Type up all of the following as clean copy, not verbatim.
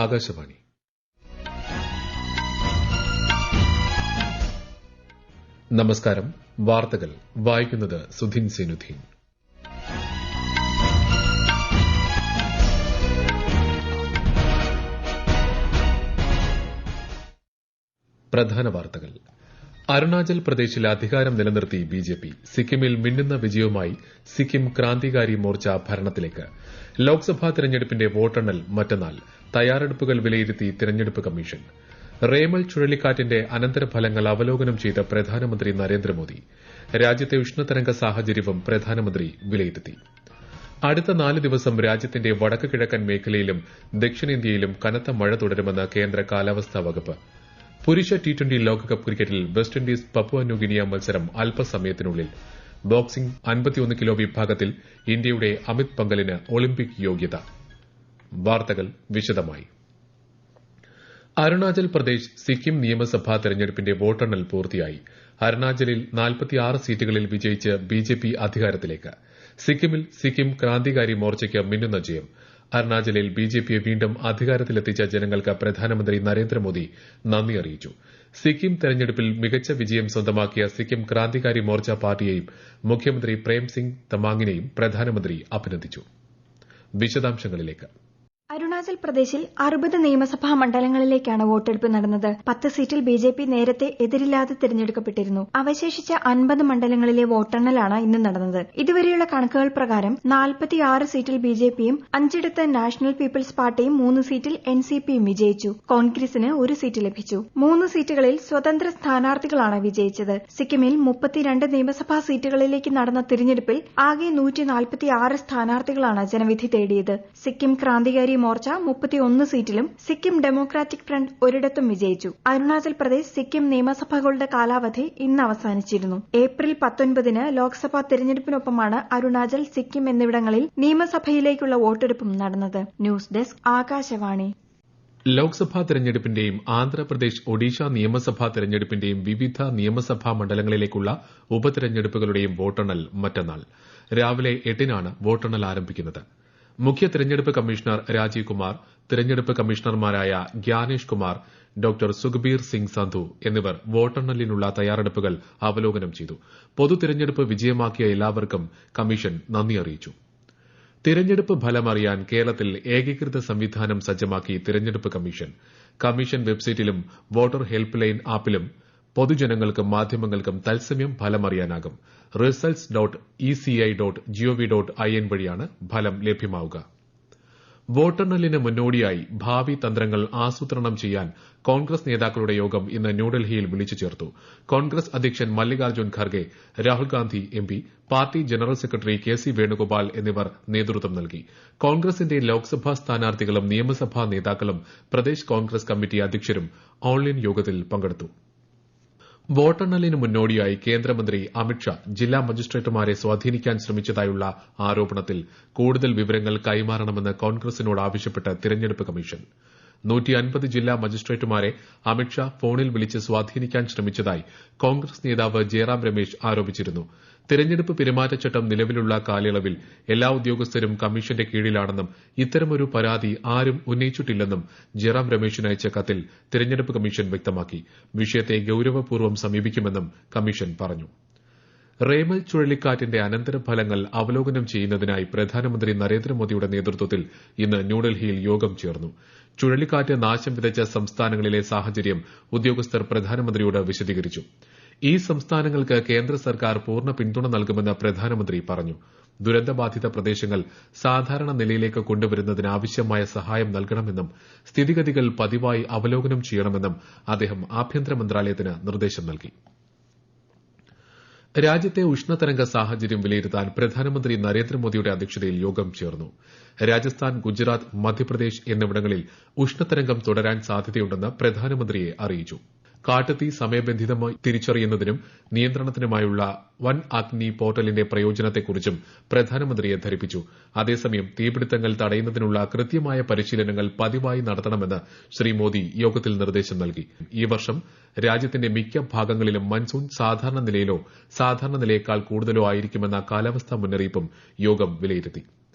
ആകാശവാണി. നമസ്കാരം. വാർത്തകൾ വായിക്കുന്നത് സുധീൻ സേനുദ്ദീൻ. പ്രധാന വാർത്തകൾ. അരുണാചൽ പ്രദേശിൽ അധികാരം നിലനിർത്തി ബിജെപി. സിക്കിമിൽ മിന്നുന്ന വിജയവുമായി സിക്കിം ക്രാന്തികാരി മോർച്ച ഭരണത്തിലേക്ക്. ലോക്സഭാ തെരഞ്ഞെടുപ്പിന്റെ വോട്ടെണ്ണൽ മറ്റന്നാൾ. തയ്യാറെടുപ്പുകൾ വിലയിരുത്തി തെരഞ്ഞെടുപ്പ് കമ്മീഷൻ. റേമൽ ചുഴലിക്കാറ്റിന്റെ അനന്തരഫലങ്ങൾ അവലോകനം ചെയ്ത പ്രധാനമന്ത്രി നരേന്ദ്രമോദി. രാജ്യത്തെ ഉഷ്ണതരംഗ സാഹചര്യവും പ്രധാനമന്ത്രി വിലയിരുത്തി. അടുത്ത 4 ദിവസം രാജ്യത്തിന്റെ വടക്ക് കിഴക്കൻ മേഖലയിലും ദക്ഷിണേന്ത്യയിലും കനത്ത മഴ തുടരുമെന്ന് കേന്ദ്ര കാലാവസ്ഥാ വകുപ്പ്. പുരുഷ T20 ലോകകപ്പ് ക്രിക്കറ്റിൽ വെസ്റ്റ് ഇൻഡീസ് പപ്പുവ ന്യൂഗിനിയ മത്സരം അല്പസമയത്തിനുള്ളിൽ. ബോക്സിംഗ് 51 കിലോ വിഭാഗത്തിൽ ഇന്ത്യയുടെ അമിത് പംഗലിന് ഒളിമ്പിക് യോഗ്യത. വാർത്തകൾ വിശദമായി. അരുണാചൽ പ്രദേശ് സിക്കിം നിയമസഭാ തെരഞ്ഞെടുപ്പിന്റെ വോട്ടെണ്ണൽ പൂർത്തിയായി. അരുണാചലിൽ 46 സീറ്റുകളിൽ വിജയിച്ച് ബിജെപി അധികാരത്തിലേക്ക്. സിക്കിമിൽ സിക്കിം ക്രാന്തികാരി മോർച്ചയ്ക്ക് മിന്നുന്ന ജയം. അരുണാചലിൽ ബിജെപിയെ വീണ്ടും അധികാരത്തിലെത്തിച്ച ജനങ്ങൾക്ക് പ്രധാനമന്ത്രി നരേന്ദ്രമോദി നന്ദി അറിയിച്ചു. സിക്കിം തെരഞ്ഞെടുപ്പിൽ മികച്ച വിജയം സ്വന്തമാക്കിയ സിക്കിം ക്രാന്തികാരി മോർച്ച പാർട്ടിയെയും മുഖ്യമന്ത്രി പ്രേംസിംഗ് തമാങ്ങിനെയും പ്രധാനമന്ത്രി അഭിനന്ദിച്ചു. വിശദാംശങ്ങളിലേക്ക്. അരുണാചൽ പ്രദേശിൽ 60 നിയമസഭാ മണ്ഡലങ്ങളിലേക്കാണ് വോട്ടെടുപ്പ് നടന്നത്. 10 സീറ്റിൽ ബിജെപി നേരത്തെ എതിരില്ലാതെ തിരഞ്ഞെടുക്കപ്പെട്ടിരുന്നു. അവശേഷിച്ച 50 മണ്ഡലങ്ങളിലെ വോട്ടെണ്ണലാണ് ഇന്ന് നടന്നത്. ഇതുവരെയുള്ള കണക്കുകൾ പ്രകാരം 46 സീറ്റിൽ ബിജെപിയും 5 നാഷണൽ പീപ്പിൾസ് പാർട്ടിയും 3 സീറ്റിൽ എൻസിപിയും വിജയിച്ചു. കോൺഗ്രസിന് 1 സീറ്റ് ലഭിച്ചു. 3 സീറ്റുകളിൽ സ്വതന്ത്ര സ്ഥാനാർത്ഥികളാണ് വിജയിച്ചത്. സിക്കിമിൽ 32 നിയമസഭാ സീറ്റുകളിലേക്ക് നടന്ന തിരഞ്ഞെടുപ്പിൽ ആകെ 146 സ്ഥാനാർത്ഥികളാണ് ജനവിധി തേടിയത്. സിക്കിം ക്രാന്തികാരി മോർച്ച 31 സീറ്റിലും സിക്കിം ഡെമോക്രാറ്റിക് ഫ്രണ്ട് ഒരിടത്തും വിജയിച്ചു. അരുണാചൽ പ്രദേശ് സിക്കിം നിയമസഭകളുടെ കാലാവധി ഇന്ന് അവസാനിച്ചിരുന്നു. ഏപ്രിൽ 19 ലോക്സഭാ തെരഞ്ഞെടുപ്പിനൊപ്പമാണ് അരുണാചൽ, സിക്കിം എന്നിവിടങ്ങളിൽ നിയമസഭയിലേക്കുള്ള വോട്ടെടുപ്പും നടന്നത്. News desk, Akashvani. ലോക്സഭാ തെരഞ്ഞെടുപ്പിന്റെയും ആന്ധ്രാപ്രദേശ്, ഒഡീഷ നിയമസഭാ തെരഞ്ഞെടുപ്പിന്റെയും വിവിധ നിയമസഭാ മണ്ഡലങ്ങളിലേക്കുള്ള ഉപതെരഞ്ഞെടുപ്പുകളുടെയും വോട്ടെണ്ണൽ മറ്റന്നാൾ രാവിലെ 8-നാണ് വോട്ടെണ്ണൽ ആരംഭിക്കുന്നത്. മുഖ്യ തെരഞ്ഞെടുപ്പ് കമ്മീഷണർ രാജീവ് കുമാർ, തെരഞ്ഞെടുപ്പ് കമ്മീഷണർമാരായ ഗ്യാനേഷ് കുമാർ, ഡോക്ടർ സുഖ്ബീർ സിംഗ് സന്ധു എന്നിവർ വോട്ടെണ്ണലിനുള്ള തയ്യാറെടുപ്പുകൾ അവലോകനം ചെയ്തു. പൊതു തെരഞ്ഞെടുപ്പ് വിജയമാക്കിയ എല്ലാവർക്കും കമ്മീഷൻ നന്ദി അറിയിച്ചു. തിരഞ്ഞെടുപ്പ് ഫലമറിയാൻ കേരളത്തിൽ ഏകീകൃത സംവിധാനം സജ്ജമാക്കി തിരഞ്ഞെടുപ്പ് കമ്മീഷൻ. കമ്മീഷൻ വെബ്സൈറ്റിലും വോട്ടർ ഹെൽപ്പ് ലൈൻ ആപ്പിലും പൊതുജനങ്ങൾക്കും മാധ്യമങ്ങൾക്കും തത്സമയം ഫലമറിയാനാകും. results.eci.gov.in വഴിയാണ് ഫലം ലഭ്യമാവുക. വോട്ടെണ്ണലിന് മുന്നോടിയായി ഭാവി തന്ത്രങ്ങൾ ആസൂത്രണം ചെയ്യാൻ കോൺഗ്രസ് നേതാക്കളുടെ യോഗം ഇന്ന് ന്യൂഡൽഹിയിൽ വിളിച്ചു ചേർത്തു. കോൺഗ്രസ് അധ്യക്ഷൻ Mallikarjun Kharge, Rahul Gandhi MP, party general secretary KC Venugopal എന്നിവർ നേതൃത്വം നൽകി. കോൺഗ്രസിന്റെ ലോക്സഭാ സ്ഥാനാർത്ഥികളും നിയമസഭാ നേതാക്കളും പ്രദേശ് കോൺഗ്രസ് കമ്മിറ്റി അധ്യക്ഷരും ഓൺലൈൻ യോഗത്തിൽ പങ്കെടുത്തു. വോട്ടെണ്ണലിന് മുന്നോടിയായി കേന്ദ്രമന്ത്രി അമിത്ഷാ ജില്ലാ മജിസ്ട്രേറ്റുമാരെ സ്വാധീനിക്കാൻ ശ്രമിച്ചതായുള്ള ആരോപണത്തിൽ കൂടുതൽ വിവരങ്ങൾ കൈമാറണമെന്ന് കോൺഗ്രസിനോട് ആവശ്യപ്പെട്ട് തിരഞ്ഞെടുപ്പ് കമ്മീഷൻ. 150 ജില്ലാ മജിസ്ട്രേറ്റുമാരെ അമിത്ഷാ ഫോണിൽ വിളിച്ച് സ്വാധീനിക്കാൻ ശ്രമിച്ചതായി കോൺഗ്രസ് നേതാവ് ജയറാം രമേശ് ആരോപിച്ചിരുന്നു. തിരഞ്ഞെടുപ്പ് പെരുമാറ്റച്ചട്ടം നിലവിലുള്ള കാലയളവിൽ എല്ലാ ഉദ്യോഗസ്ഥരും കമ്മീഷന്റെ കീഴിലാണെന്നും ഇത്തരമൊരു പരാതി ആരും ഉന്നയിച്ചിട്ടില്ലെന്നും ജയറാം രമേശിന് അയച്ച കത്തിൽ തിരഞ്ഞെടുപ്പ് കമ്മീഷൻ വ്യക്തമാക്കി. വിഷയത്തെ ഗൌരവപൂർവ്വം സമീപിക്കുമെന്നും കമ്മീഷൻ പറഞ്ഞു. റേമൽ ചുഴലിക്കാറ്റിന്റെ അനന്തരഫലങ്ങൾ അവലോകനം ചെയ്യുന്നതിനായി പ്രധാനമന്ത്രി നരേന്ദ്രമോദിയുടെ നേതൃത്വത്തിൽ ഇന്ന് ന്യൂഡൽഹിയിൽ യോഗം ചേർന്നു. ചുഴലിക്കാറ്റ് നാശം വിതച്ച സംസ്ഥാനങ്ങളിലെ സാഹചര്യം ഉദ്യോഗസ്ഥർ പ്രധാനമന്ത്രിയോട് വിശദീകരിച്ചു. ഈ സംസ്ഥാനങ്ങൾക്ക് കേന്ദ്ര സർക്കാർ പൂർണ്ണ പിന്തുണ നൽകുമെന്ന് പ്രധാനമന്ത്രി പറഞ്ഞു. ദുരന്തബാധിത പ്രദേശങ്ങൾ സാധാരണ നിലയിലേക്ക് കൊണ്ടുവരുന്നതിനാവശ്യമായ സഹായം നൽകണമെന്നും സ്ഥിതിഗതികൾ പതിവായി അവലോകനം ചെയ്യണമെന്നും അദ്ദേഹം ആഭ്യന്തര മന്ത്രാലയത്തിന് നിർദ്ദേശം നൽകി. രാജ്യത്തെ ഉഷ്ണതരംഗ സാഹചര്യം വിലയിരുത്താൻ പ്രധാനമന്ത്രി നരേന്ദ്രമോദിയുടെ അധ്യക്ഷതയിൽ യോഗം ചേർന്നു. രാജസ്ഥാൻ, ഗുജറാത്ത്, മധ്യപ്രദേശ് എന്നിവിടങ്ങളിൽ ഉഷ്ണതരംഗം തുടരാൻ സാധ്യതയുണ്ടെന്ന് പ്രധാനമന്ത്രിയെ അറിയിച്ചു. കാട്ടുതീ സമയബന്ധിതമായി തിരിച്ചറിയുന്നതിനും നിയന്ത്രണത്തിനുമായുള്ള വൻ അഗ്നി പോർട്ടലിന്റെ പ്രയോജനത്തെക്കുറിച്ചും പ്രധാനമന്ത്രിയെ ധരിപ്പിച്ചു. അതേസമയം തീപിടുത്തങ്ങൾ തടയുന്നതിനുള്ള കൃത്യമായ പരിശീലനങ്ങൾ പതിവായി നടത്തണമെന്ന് ശ്രീ മോദി യോഗത്തിൽ നിർദ്ദേശം നൽകി. ഈ വർഷം രാജ്യത്തിന്റെ മിക്ക ഭാഗങ്ങളിലും മൺസൂൺ സാധാരണ നിലയിലോ സാധാരണ നിലയേക്കാൾ കൂടുതലോ ആയിരിക്കുമെന്ന കാലാവസ്ഥാ മുന്നറിയിപ്പും യോഗം വിലയിരുത്തി.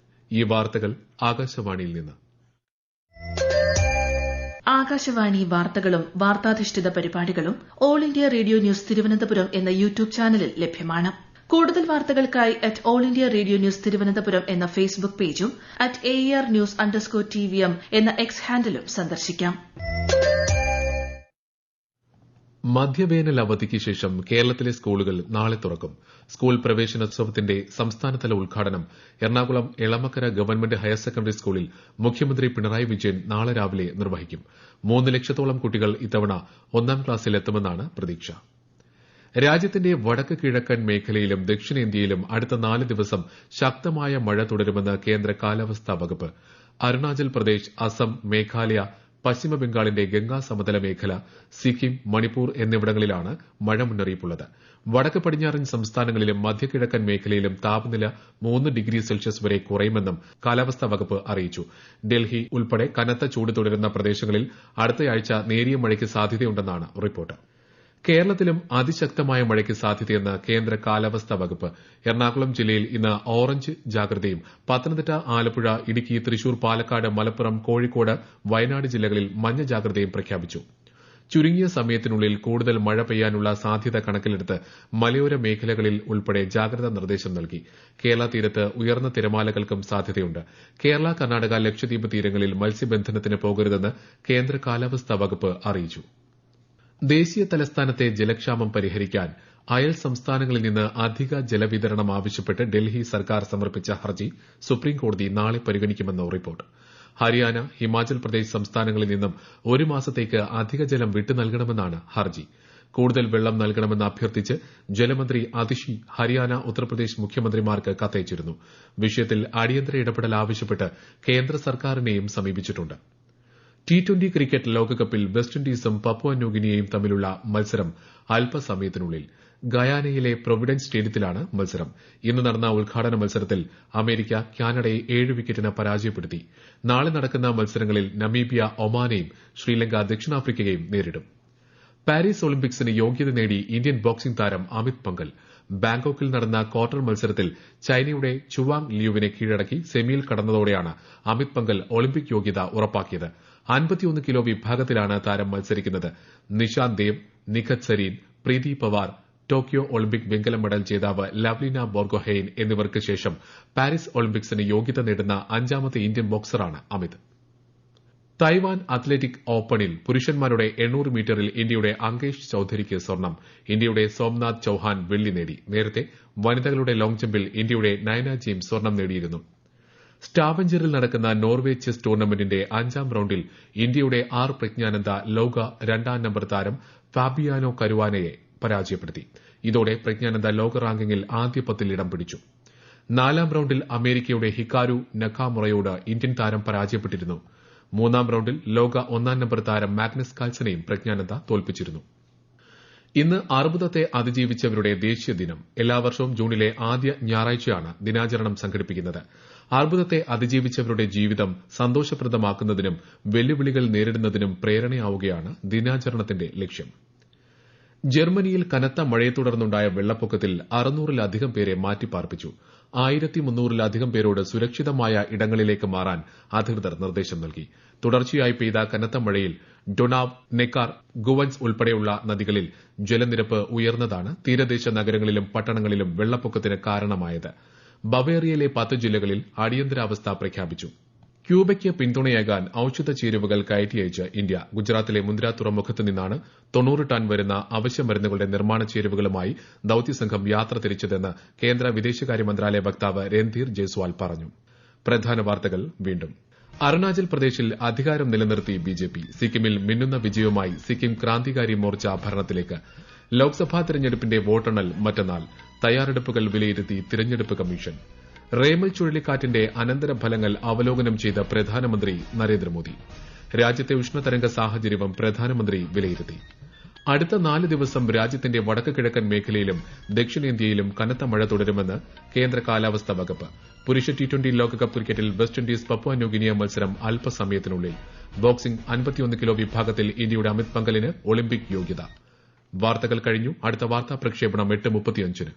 ഈ വാർത്തകൾ ആകാശവാണിയിൽ നിന്ന്. ആകാശവാണി വാർത്തകളും വാർത്താധിഷ്ഠിത പരിപാടികളും all India radio news Thiruvananthapuram എന്ന യൂട്യൂബ് ചാനലിൽ ലഭ്യമാണ്. കൂടുതൽ വാർത്തകൾക്കായി all India radio news Thiruvananthapuram എന്ന ഫേസ്ബുക്ക് പേജും @AR_News_TVM എന്ന എക്സ് ഹാൻഡിലും സന്ദർശിക്കാം. മധ്യവേനൽ അവധിക്ക് ശേഷം കേരളത്തിലെ സ്കൂളുകൾ നാളെ തുറക്കും. സ്കൂൾ പ്രവേശനോത്സവത്തിന്റെ സംസ്ഥാനതല ഉദ്ഘാടനം Ernakulam Elamakkara government higher secondary സ്കൂളിൽ മുഖ്യമന്ത്രി പിണറായി വിജയൻ നാളെ രാവിലെ നിർവഹിക്കും. 3 ലക്ഷത്തോളം കുട്ടികൾ ഇത്തവണ 1ാം ക്ലാസ്സിലെത്തുമെന്നാണ് പ്രതീക്ഷ. രാജ്യത്തിന്റെ വടക്ക് കിഴക്കൻ മേഖലയിലും ദക്ഷിണേന്ത്യയിലും അടുത്ത 4 ദിവസം ശക്തമായ മഴ തുടരുമെന്ന് കേന്ദ്ര കാലാവസ്ഥാ വകുപ്പ്. അരുണാചൽ പ്രദേശ്, അസം, മേഘാലയ, പശ്ചിമബംഗാളിന്റെ ഗംഗാ സമതല മേഖല, സിക്കിം, മണിപ്പൂർ എന്നിവിടങ്ങളിലാണ് മഴ മുന്നറിയിപ്പുള്ളത്. വടക്ക് പടിഞ്ഞാറൻ സംസ്ഥാനങ്ങളിലും മധ്യകിഴക്കൻ മേഖലയിലും താപനില 3 ഡിഗ്രി സെൽഷ്യസ് വരെ കുറയുമെന്നും കാലാവസ്ഥാ വകുപ്പ് അറിയിച്ചു. ഡൽഹി ഉൾപ്പെടെ കനത്ത ചൂട് തുടരുന്ന പ്രദേശങ്ങളിൽ അടുത്തയാഴ്ച നേരിയ മഴയ്ക്ക് സാധ്യതയുണ്ടെന്നാണ് റിപ്പോർട്ട്. കേരളത്തിലും അതിശക്തമായ മഴയ്ക്ക് സാധ്യതയെന്ന് കേന്ദ്ര കാലാവസ്ഥാ വകുപ്പ്. എറണാകുളം ജില്ലയിൽ ഇന്ന് ഓറഞ്ച് ജാഗ്രതയും പത്തനംതിട്ട, ആലപ്പുഴ, ഇടുക്കി, തൃശൂർ, പാലക്കാട്, മലപ്പുറം, കോഴിക്കോട്, വയനാട് ജില്ലകളിൽ മഞ്ഞ ജാഗ്രതയും പ്രഖ്യാപിച്ചു. ചുരുങ്ങിയ സമയത്തിനുള്ളിൽ കൂടുതൽ മഴ പെയ്യാനുള്ള സാധ്യത കണക്കിലെടുത്ത് മലയോര മേഖലകളിൽ ഉൾപ്പെടെ ജാഗ്രതാ നിർദ്ദേശം നൽകി. കേരള തീരത്ത് ഉയർന്ന തിരമാലകൾക്കും സാധ്യതയുണ്ട്. കേരള, കർണാടക, ലക്ഷദ്വീപ് തീരങ്ങളിൽ മത്സ്യബന്ധനത്തിന് പോകരുതെന്ന് കേന്ദ്ര കാലാവസ്ഥാ വകുപ്പ് അറിയിച്ചു. ദേശീയ തലസ്ഥാനത്തെ ജലക്ഷാമം പരിഹരിക്കാൻ അയൽ സംസ്ഥാനങ്ങളിൽ നിന്ന് അധിക ജലവിതരണം ആവശ്യപ്പെട്ട് ഡൽഹി സർക്കാർ സമർപ്പിച്ച ഹർജി സുപ്രീംകോടതി നാളെ പരിഗണിക്കുമെന്ന് റിപ്പോർട്ട്. ഹരിയാന, ഹിമാചൽ പ്രദേശ് സംസ്ഥാനങ്ങളിൽ നിന്നും 1 മാസത്തേക്ക് അധിക ജലം വിട്ടു നൽകണമെന്നാണ് ഹർജി. കൂടുതൽ വെള്ളം നൽകണമെന്ന് അഭ്യർത്ഥിച്ച് ജലമന്ത്രി അതിഷി ഹരിയാന, ഉത്തർപ്രദേശ് മുഖ്യമന്ത്രിമാർക്ക് കത്തയച്ചിരുന്നു. വിഷയത്തിൽ അടിയന്തര ഇടപെടൽ ആവശ്യപ്പെട്ട് കേന്ദ്ര സർക്കാരിനെയും സമീപിച്ചിട്ടുണ്ട്. T20 ക്രിക്കറ്റ് ലോകകപ്പിൽ വെസ്റ്റ് ഇൻഡീസും പപ്പുവ ന്യൂഗിനിയയും തമ്മിലുള്ള മത്സരം അല്പസമയത്തിനുള്ളിൽ. ഗയാനയിലെ പ്രൊവിഡൻസ് സ്റ്റേഡിയത്തിലാണ് മത്സരം. ഇന്ന് നടന്ന ഉദ്ഘാടന മത്സരത്തിൽ അമേരിക്ക കാനഡയെ 7 വിക്കറ്റിന് പരാജയപ്പെടുത്തി. നാളെ നടക്കുന്ന മത്സരങ്ങളിൽ നമീബിയ ഒമാനെയും ശ്രീലങ്ക ദക്ഷിണാഫ്രിക്കയെയും നേരിടും. പാരീസ് ഒളിമ്പിക്സിന് യോഗ്യത നേടി ഇന്ത്യൻ ബോക്സിംഗ് താരം അമിത് പംഘൽ ബാങ്കോക്കിൽ നടന്ന ക്വാർട്ടർ മത്സരത്തിൽ ചൈനയുടെ ചുവാങ് ലിയുവിനെ കീഴടക്കി സെമിയിൽ കടന്നതോടെയാണ് അമിത് പംഘൽ ഒളിമ്പിക് യോഗ്യത ഉറപ്പാക്കിയത്. 51 കിലോ വിഭാഗത്തിലാണ് താരം മത്സരിക്കുന്നത്. നിഷാന്ത് ദേവ്, നിഖത് സരീൻ, പ്രീതി പവാർ, ടോക്കിയോ ഒളിമ്പിക് വെങ്കല മെഡൽ ജേതാവ് ലവ്ലിന ബോർഗോഹെയ്ൻ എന്നിവർക്ക് ശേഷം പാരീസ് ഒളിമ്പിക്സിന് യോഗ്യത നേടുന്ന 5ാമത്തെ ഇന്ത്യൻ ബോക്സറാണ് അമിത്. തൈവാൻ അത്ലറ്റിക് ഓപ്പണിൽ പുരുഷന്മാരുടെ 800 മീറ്ററിൽ ഇന്ത്യയുടെ അങ്കേഷ് ചൌധരിക്ക് സ്വർണം. ഇന്ത്യയുടെ സോംനാഥ് ചൌഹാൻ വെള്ളി നേടി. നേരത്തെ വനിതകളുടെ ലോങ് ജമ്പിൽ ഇന്ത്യയുടെ നയന ജെയിംസ് സ്വർണം നേടിയിരുന്നു. സ്റ്റാവഞ്ചറിൽ നടക്കുന്ന നോർവേ ചെസ് ടൂർണമെന്റിന്റെ 5ാം റൌണ്ടിൽ ഇന്ത്യയുടെ പ്രജ്ഞാനന്ദ ലോക 2ാം നമ്പർ താരം ഫാബിയാനോ കരുവാനയെ പരാജയപ്പെടുത്തി. ഇതോടെ പ്രജ്ഞാനന്ദ ലോക റാങ്കിങ്ങിൽ ആദ്യ 10ൽ ഇടം പിടിച്ചു. 4ാം റൌണ്ടിൽ അമേരിക്കയുടെ ഹിക്കാരു നക്കാമുറയോട് ഇന്ത്യൻ താരം പരാജയപ്പെട്ടിരുന്നു. 3ാം റൌണ്ടിൽ ലോക 1ാം നമ്പർ താരം മാഗ്നസ് കാൾസനെയും പ്രജ്ഞാനന്ദ തോൽപ്പിച്ചിരുന്നു. ഇന്ന് അർബുദത്തെ അതിജീവിച്ചവരുടെ ദേശീയ ദിനം. എല്ലാ വർഷവും ജൂണിലെ ആദ്യ ഞായറാഴ്ചയാണ് ദിനാചരണം സംഘടിപ്പിക്കുന്നത്. അർബുദത്തെ അതിജീവിച്ചവരുടെ ജീവിതം സന്തോഷപ്രദമാക്കുന്നതിനും വെല്ലുവിളികൾ നേരിടുന്നതിനും പ്രേരണയാവുകയാണ് ദിനാചരണത്തിന്റെ ലക്ഷ്യം. ജർമ്മനിയിൽ കനത്ത മഴയെ തുടർന്നുണ്ടായ വെള്ളപ്പൊക്കത്തിൽ 600-ലധികം പേരെ മാറ്റിപ്പാർപ്പിച്ചു. 1300-ലധികം പേരോട് സുരക്ഷിതമായ ഇടങ്ങളിലേക്ക് മാറാൻ അധികൃതർ നിർദ്ദേശം നൽകി. തുടർച്ചയായി പെയ്ത കനത്ത മഴയിൽ ഡൊണാവ്, നെക്കാർ, ഗുവൻസ് ഉൾപ്പെടെയുള്ള നദികളിൽ ജലനിരപ്പ് ഉയർന്നതാണ് തീരദേശ നഗരങ്ങളിലും പട്ടണങ്ങളിലും വെള്ളപ്പൊക്കത്തിന് കാരണമായത്. ബവേറിയയിലെ 10 ജില്ലകളിൽ അടിയന്തരാവസ്ഥ പ്രഖ്യാപിച്ചു. ക്യൂബയ്ക്ക് പിന്തുണയേകാൻ ഔഷധ ചേരുവകൾ കയറ്റിയയച്ച് ഇന്ത്യ. ഗുജറാത്തിലെ മുന്ദ്ര തുറമുഖത്ത് നിന്നാണ് 90 ടൺ വരുന്ന അവശ്യ മരുന്നുകളുടെ നിർമ്മാണ ചേരുവകളുമായി ദൌത്യസംഘം യാത്ര തിരിച്ചതെന്ന് കേന്ദ്ര വിദേശകാര്യ മന്ത്രാലയ വക്താവ് രൺധീർ ജയ്സ്വാൾ പറഞ്ഞു. പ്രധാന വാർത്തകൾ വീണ്ടും. അരുണാചൽ പ്രദേശിൽ അധികാരം നിലനിർത്തി ബിജെപി. സിക്കിമിൽ മിന്നുന്ന വിജയവുമായി സിക്കിം ക്രാന്തികാരി മോർച്ച ഭരണത്തിലേക്ക്. ലോക്സഭാ തെരഞ്ഞെടുപ്പിന്റെ വോട്ടെണ്ണൽ മറ്റന്നാൾ. തയ്യാറെടുപ്പുകൾ വിലയിരുത്തി തിരഞ്ഞെടുപ്പ് കമ്മീഷൻ. റേമൽ ചുഴലിക്കാറ്റിന്റെ അനന്തരഫലങ്ങൾ അവലോകനം ചെയ്ത പ്രധാനമന്ത്രി നരേന്ദ്രമോദി. രാജ്യത്തെ ഉഷ്ണതരംഗ സാഹചര്യവും പ്രധാനമന്ത്രി വിലയിരുത്തി. അടുത്ത 4 ദിവസം രാജ്യത്തിന്റെ വടക്ക് കിഴക്കൻ മേഖലയിലും ദക്ഷിണേന്ത്യയിലും കനത്ത മഴ തുടരുമെന്ന് കേന്ദ്ര കാലാവസ്ഥാ വകുപ്പ്. പുരുഷ T20 ലോകകപ്പ് ക്രിക്കറ്റിൽ വെസ്റ്റ് ഇൻഡീസ് പപ്പുവ ന്യൂഗിനിയ മത്സരം അല്പസമയത്തിനുള്ളിൽ. ബോക്സിംഗ് 51 കിലോ വിഭാഗത്തിൽ ഇന്ത്യയുടെ അമിത് പംഘലിന് ഒളിമ്പിക് യോഗ്യത. വാർത്തകൾ കഴിഞ്ഞു. അടുത്ത വാർത്താ പ്രക്ഷേപണം 8:35-ന്.